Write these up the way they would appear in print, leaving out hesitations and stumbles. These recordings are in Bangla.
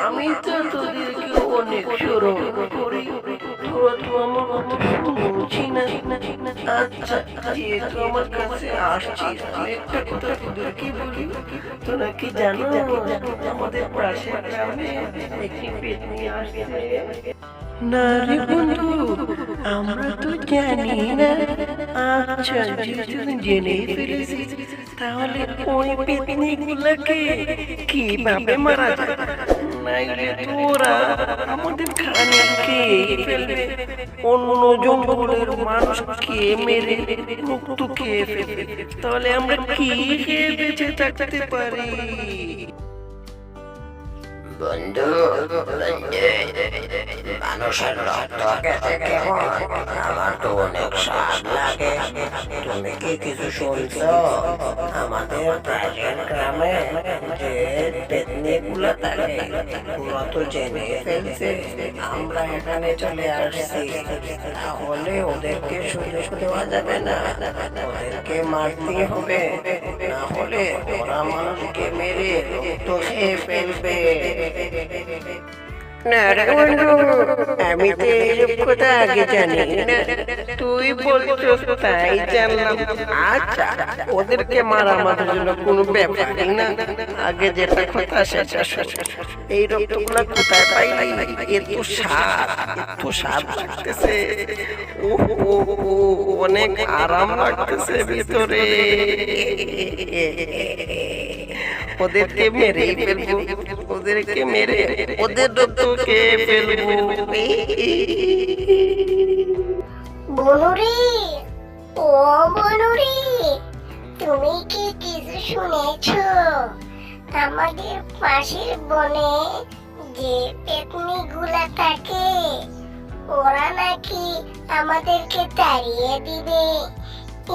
আমি তো তোদেরকে অনেক স্মরণ করি, তোরা তো আমার কথা শুনছি না। আচ্ছা, যেহেতু আমার কাছে আসছিস, আমি একটা কথা তোদেরকে বলি। তোরা কি জানো আমাদের পাশের গ্রামে একটি পেতনি আসছে? না রে বন্ধু, আমরা তো জানি না। আচ্ছা, যেহেতু জেনে ফেলেছিস, তাহলে ওই পেতনি গুলাকে কিভাবে মারা যায়? নাইলে তোরা আমাদের খানে খেয়ে ফেলবে, অন্য জঙ্গলের মানুষকে মেরে মুক্ত খেয়ে ফেলবে। তাহলে আমরা কি খেয়ে বেঁচে থাকতে পারি? বন্ধু, মানুষের রক্ত খেতে কেমন? আমার তো অনেক স্বাদ লাগে। তুমি কি কিছু শুনছো? আমাদের প্রাচীন গ্রামে যে পেতনি গুলা থাকে, ওরা তো জেনে ফেলছে আমরা এখানে চলে আসছি। তাহলে ওদেরকে সুযোগ দেওয়া যাবে না, ওদেরকে মারতে হবে, না হলে ওরা মানুষকে মেরে রক্ত খেয়ে ফেলবে। না রে বন্ধু, আমি তো এইসব কথা আগে জানি না, তুই বলছিস তাই জানলাম। আচ্ছা, ওদেরকে মারা আমাদের জন্য কোনো ব্যাপারই না। আগে যেটা কথা সেটা এই রক্তগুলা কোথায় পাইলি? এত স্বাদ, এত স্বাদ লাগতেছে, ও অনেক আরাম লাগতেছে ভিতরে। ওদেরকে মেরেই ফেলবো, ওদেরকে মেরে ওদের রক্তকে ফেলবো। বনুরি, ও বনুরি, তুমি কি কিছু শুনেছো? আমাদের পাশের বনে যে পেতনি গুলা থাকে, ওরা নাকি আমাদেরকে তাড়িয়ে দিবে।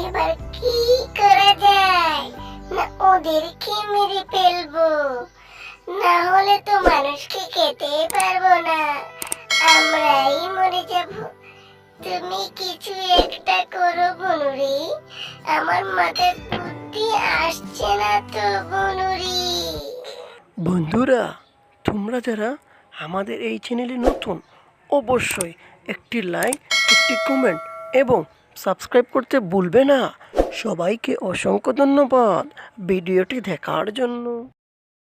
এবার কি করা যায়? না ওদেরকে মেরে ফেলবো, না হলে তো মানুষকে খেতেই পারবো না, আমরাই মরে যাব। তুমি কিছু একটা করো বনুরি, আমার মাথায় বুদ্ধি আসছে না তো বনুরি। বন্ধুরা, তোমরা যারা আমাদের এই চ্যানেলে নতুন, অবশ্যই একটি লাইক, একটি কমেন্ট এবং সাবস্ক্রাইব করতে ভুলবে না। সবাইকে অসংখ্য ধন্যবাদ ভিডিওটি দেখার জন্য।